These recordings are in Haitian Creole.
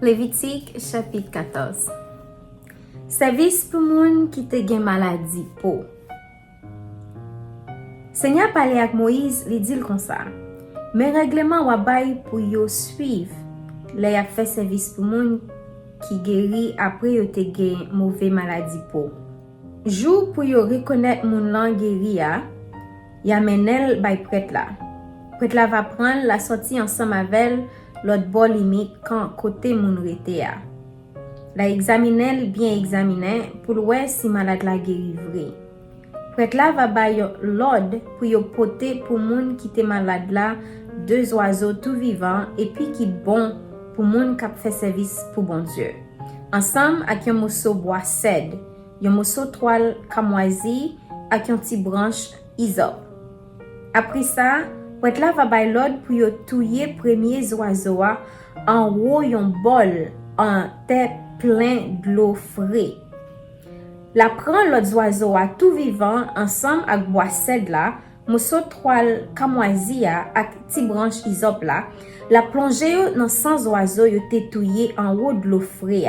Lévitique chapitre 14. Service pour moun qui te gen maladie pou. Seigneur parle avec Moïse, li dit comme ça. Mais règlement wabay pour yo suivre. Là y a fait service pour moun qui guéri après yo te gen mauvais maladie pou. Jour pour yo reconnaître moun lan guéri ya menel bay prêtre là. Prêtre là va prendre la sortie ensemble avec l'autre bord limite quand côté moun rete ya. La examiner bien examiner pour voir si malade la guéri vrai. Prêtre là va bay l'ordre pour yo porter pour moun qui te malade là 2 oiseaux tout vivants et puis qui bon pour moun qui fait service pour bon Dieu. Ensemble avec un morceau bois cèdre, un morceau toile camoisi avec un petit branche hysope. Après ça, prêtre là va bay l'ordre pour yo touyer premiers oiseaux en haut yon bol en terre plein d'eau frais. La prend l'autre oiseau tout vivant ensemble avec bois cèdre là, morceau toile camoisi avec petit branche hysope là, la plonger dans 100 oiseaux yo te touyer en haut de l'eau frais.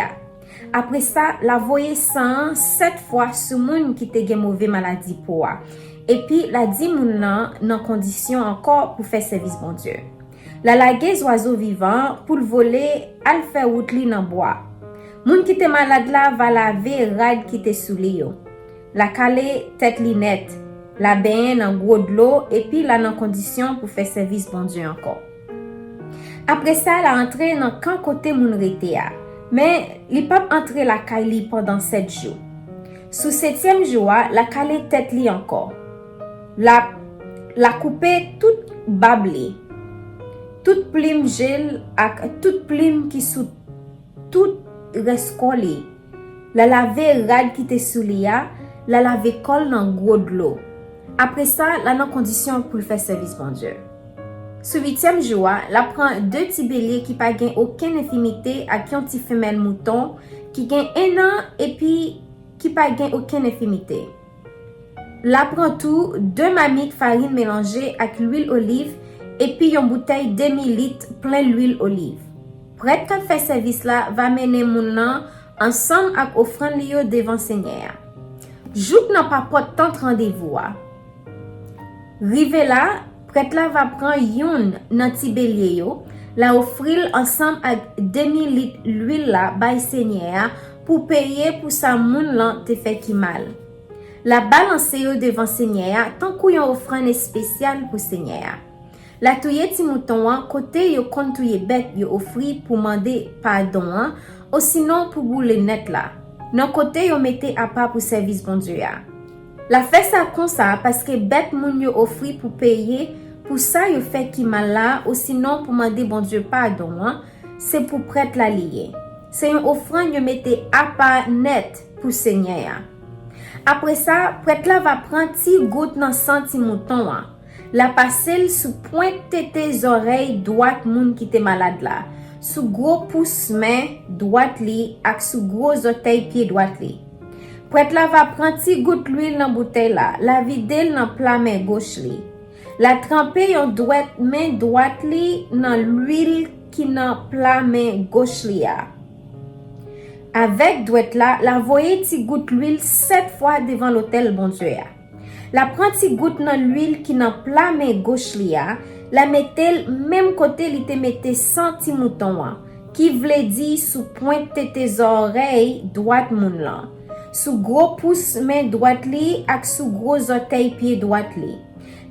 Après ça, la voyer 7 fois sur moun qui te gen mauvais maladie pour. Et puis la di moun nan condition encore pour faire service bon Dieu. La laguez oiseau vivant pour le voler al faire route li nan bois. Moun qui te malade là va laver rad qui te souli yo. La calé tête li net, la ben nan gros de l'eau et puis la nan condition pour faire service bon Dieu encore. Après ça, la entré nan kan côté moun rete ya. Mais li pap entré la calé pendant 7 jours. Sous 7e jour, la calé tête li encore. La couper toute bablé. Toute plume gel ak toute plume qui sous toute rescolé. La laver rad qui te soulia, la laver col dans gros de l'eau. Après ça, la nan condition pour faire service bon Dieu. Sous 8e jour, la prend 2 petits béliers qui pas gain aucune infimité avec un petit femelle mouton qui gain 1 an et puis qui pas gain aucune infimité. La prend tout 2 mamiques farine mélangée avec l'huile olive et puis une bouteille demi-litre plein l'huile olive. Prêtre qui fait service là va mener moun nan ensemble avec offrande li yo devant Seigneur. Jouk nan pa pot tant rendez-vous. Rive là, prêtre là va prendre yon nan ti bélier yo, la offrir ensemble avec demi-litre l'huile là bay Seigneur pour payer pour sa moun lan te fait ki mal. La balancer yo devant Seigneur tant kou yon offrande spéciale pour Seigneur. La touye ti mouton côté yo kon touye bête yo offri pour demander pardon ou sinon pour boule net là. Non côté yo mette à part pour service bon Dieu. La fait ça comme ça parce que bête moun yo offri pour payer pour ça yo fait ki mal là ou sinon pour demander bon Dieu pardon c'est pour prêtre la lié. C'est une offrande yo mette à part net pour Seigneur. Après ça, prêtre là va prendre ti goutte dans senti mouton la passer sous pointe tes oreilles droite moun qui te malade là, sous gros pouce main droite li ak sous gros orteil pied droite li. Prêtre là va prendre ti goutte l'huile dans bouteille là, la vider dans plat main gauche li. La tremper yon main droite li dans l'huile qui dans plat main gauche li a. Avec droite là, la voyer ti goutte l'huile 7 fois devant l'autel bon Dieu. La prend ti goutte dans l'huile qui dans plat main gauche li a, la mettel même côté li te mette 100 ti mouton qui vle di sous pointe tes oreilles droite moun lan. Sous gros pouce main droite li ak sous gros orteil pied droite li.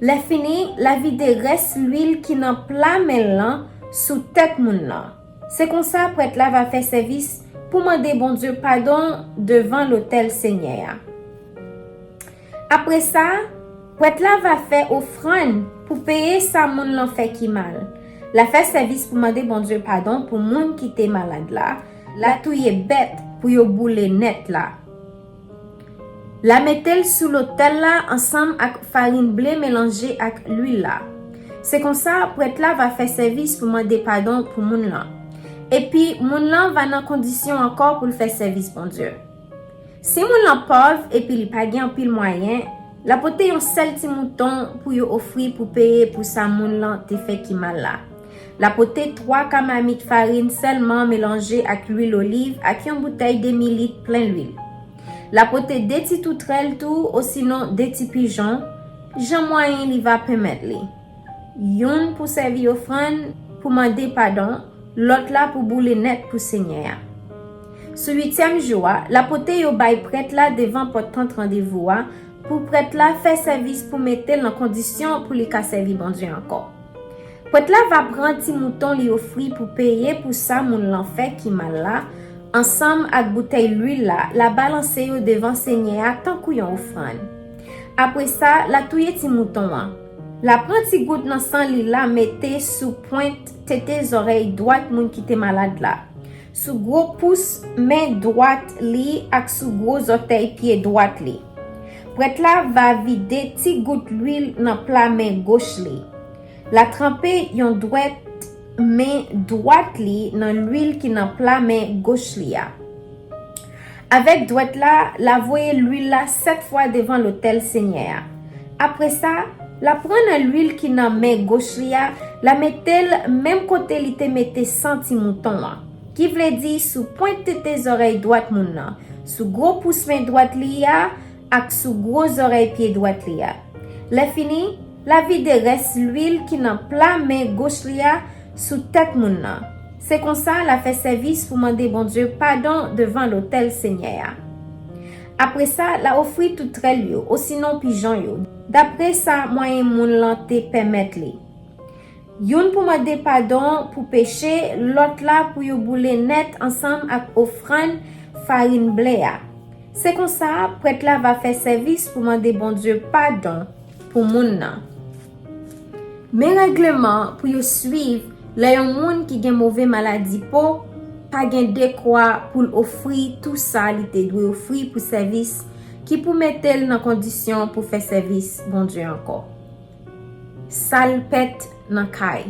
La fini, la vide reste l'huile qui dans plat main lan sous tête moun lan. C'est comme ça prêtre là va faire service pour demander bon Dieu pardon devant l'autel Seigneur. Après ça, prêtre là va faire offrande pour payer sa moun lan fait ki mal. La fait service pour demander bon Dieu pardon pour moun qui te malade là. La touye bête pour yo boule net là. La mettel sous l'autel là ensemble avec farine blé mélangée avec l'huile là. C'est comme ça prêtre là va faire service pour demander pardon pour moun lan. Et puis moun lan va dans condition encore pour le faire service bon Dieu. Si moun lan pauvre et puis li pa gen pile moyen, la pote yon sel ti mouton pour yo offrir pour payer pour sa moun lan te fait ki mal là. La pote 3 camamit farine seulement mélangée avec l'huile olive avec une bouteille de 1000 litres plein d'huile. La pote 2 petits toutrelles tout ou sinon 2 petits pigeons, j'en moyen li va permettre li. Yon pour servir offrande pour demander pardon, l'autre là pour boule net pour Seigneur. Ce 8e jour, la pote yo bay prêtre là devant portant rendez-vous pour prêtre là faire service pour mettre en condition pour li ka servir bon Dieu encore. Prêtre là va prendre ti mouton li offrir pour payer pour ça moun l'en fait qui mal là ensemble avec bouteille l'huile là, la balancer yo devant Seigneur tant kou yon offrande. Après ça, la touye ti mouton la prend ti goutte dans sang li la mette sous pointe tete oreille droite moun qui te malade là. Sous gros pouce main droite li ak sous gros orteil pied droite li. Prêtre là va vider ti goutte l'huile dans plat main gauche li. La tremper yon droite main droite li dans l'huile qui dans plat main gauche li a. Avec droite là, la voyer l'huile là 7 fois devant l'autel Seigneur. Après ça, la prendre l'huile qui dans main gauche li a, la mettel même côté li te mette 100 ti mouton qui veut dire sous pointe tes oreilles droite moun nan, sous gros pouce main droite li a ak sous gros oreille pied droite li a. Le fini, la vide reste l'huile qui dans plat main gauche li a sous tête moun nan. C'est comme ça la fait service pour demander bon Dieu pardon devant l'autel Seigneur. Après ça, la offrir tout très yo, ou sinon pigeon yo. D'après ça, moyen moun lante permettre li. Yon pour demander pardon pour péché, l'autre là pour yo boule net ensemble avec offrande farine blé. C'est comme ça, prêtre là va faire service pour demander bon Dieu pardon pour moun nan. Mais règlement pour yo suivre la yon moun qui gen mauvais maladie po pas gen de quoi pour offrir tout ça li te doit offrir pour service qui pour mettre dans condition pour faire service bon Dieu encore. Salpette nan kay.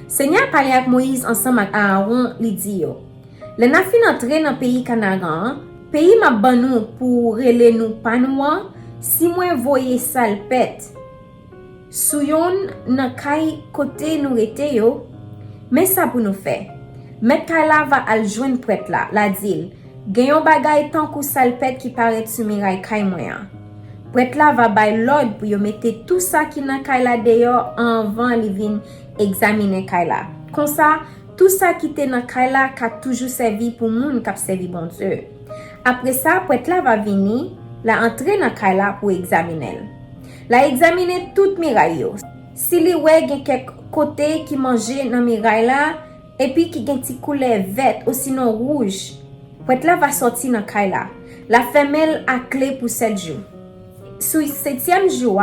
Seigneur parle avec Moïse ensemble avec Aaron li di yo. Le na fin entrer dans pays Canaan, pays m'a ban nou pour rele nou panouan, si mwen voye salpette sou yon nan kay kote nou rete yo, mais ça pour nous faire. Met kay la va al joindre prêtre là, la dil, gen yon bagay tan kou salpette qui paraît sou miray kay mwen. Prêtre là va bay l'ordre pour yo mette tout ça qui nan kay la dehors avant li vin examiner kay la. Comme ça, tout ça qui te nan kay la ka toujours servi pour moun kap servi bon Dieu. Après ça, prêtre là va venir, la entrer nan kay la pour examiner. La examiner toute miraille yo. Si li wè gen kek côté qui manger nan miraille là et puis qui gen ti couleur verte ou sinon rouge, prêtre là va sortir nan kay la. La femelle a clé pour 7 jours. Sous 7e jour,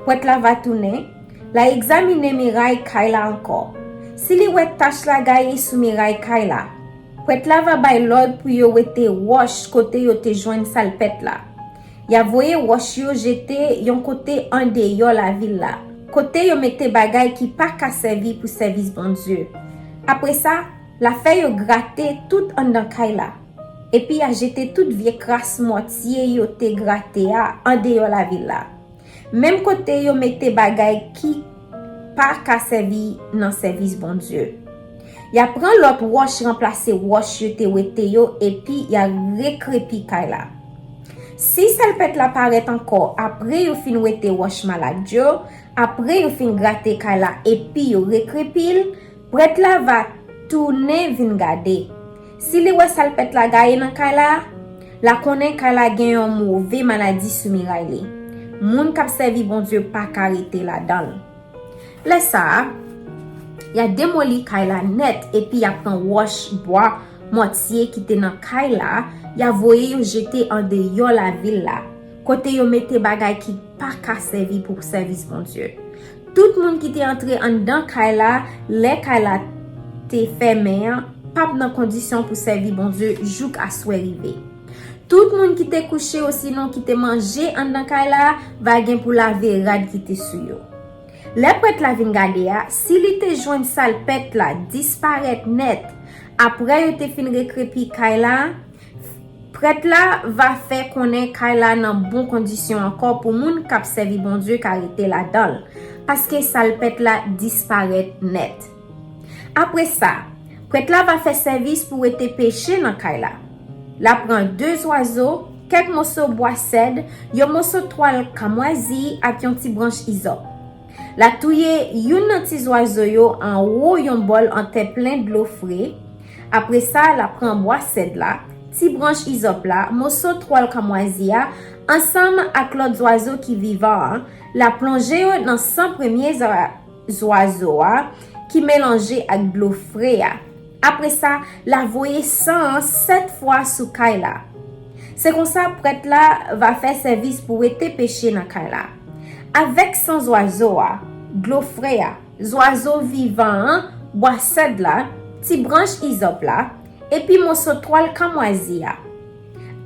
prêtre là va tourner, la examiner miraille kay la encore. Si li wè tache la gaye sous miraille kay la, prêtre là va bay l'ordre pour yo wete wash côté yo te joindre salpette là. Ya voye wash yo jete yon côté en dehors la ville là. Côté yo mette bagay qui pas ka servi pour service bon Dieu. Après ça, la fait yo gratter tout en dans kay la. Et puis a jeté toute vieille crasse moitié yo te gratter en dehors la ville là. Même côté yo mette bagay qui pas ka servi dans service bon Dieu. Ya prend l'autre wash remplacer wash yo te wete yo et puis ya recrépi kay la. Si salpette la paraît encore après yo fin wete wash malade yo, après yo fin gratter kay la et puis yo recrépil, prêtre la va tourner vin gade. Si li wè salpette la gaye nan kay la konnen kay la gen yon mauvais maladie sou miray li. Moun kap servi bon Dieu pas karite la dan. Le ça, ya démoli kay la net et puis ya pran wash bois moitié qui te nan kay la, ya voye yo jeter en dehors la ville la. Côté yo mette bagay qui pas ka servi pour service bon Dieu. Tout moun qui te entré en dedans kay la, le kay la te fermé, pas dans condition pour servir bon Dieu jouk à souhait rivé. Tout moun qui te couché ou sinon qui te mangé en dedans kay la, va gen pour laver rad qui te sou yo. Le prêtre la vin gade ya, si li te joine salpette la disparaître net, après yo te fin recrépi kay la, prêtre là va faire connaître Kaila dans bonne condition encore pour moun k'ap servi bon Dieu karité là-dedans parce que salpette là disparaît net. Après ça, prêtre là va faire service pour être péché dans Kaila. La prend 2 oiseaux, quelques morceaux bois cèdre, yon morceau toile kamoisi ak yon ti branche hysope. La touye yon nan ti oiseau yo en haut yon bol en terre plein de l'eau frais. Après ça, la prend bois cèdre là, ti branche hysope là, morceau toile kamoisi ya, ensemble ak l'autre oiseau qui vivant, la plonger dans 100 premiers oiseaux qui mélangé avec de l'eau frais. Après ça, la voyer 107 fois sous Kaila. C'est comme ça prêtre là va faire service pour être péché dans Kaila. Avec 100 oiseaux, de l'eau frais, oiseaux vivants, bois cèdre là, ti branche hysope là, et puis morceau toile kamoisi.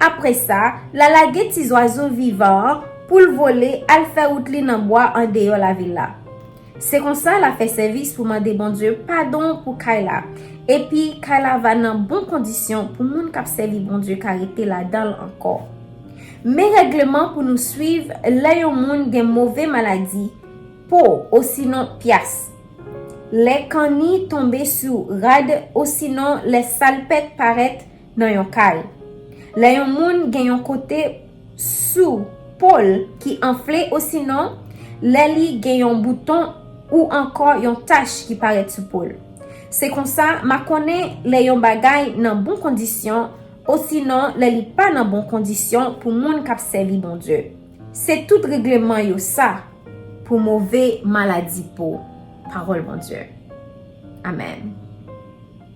Après ça, la lague ti oiseaux vivants pour le voler, al faire outli dans bois en dehors la ville là. C'est comme ça la fait service pour demander bon Dieu pardon pour Kaila. Et puis Kaila va dans bonne condition pour moun k'ap servi bon Dieu karité là-dedans encore. Mais règlement pour nous suivre, là yon moun gen mauvais maladie, peau ou sinon pias. Les cani tomber sous rade ou sinon les salpettes paraître dans yon kay. Là yon moun gen yon côté sous pôle qui enflé ou sinon les li gen yon bouton ou encore yon tache qui paraît sous pôle. C'est comme ça, ma connaît les yon bagay dans bonne condition ou sinon les li pas dans bonne condition pour moun k'ap servi bon Dieu. C'est tout règlement yo ça pour mauvais maladie peau. Parole bon Dieu. Amen.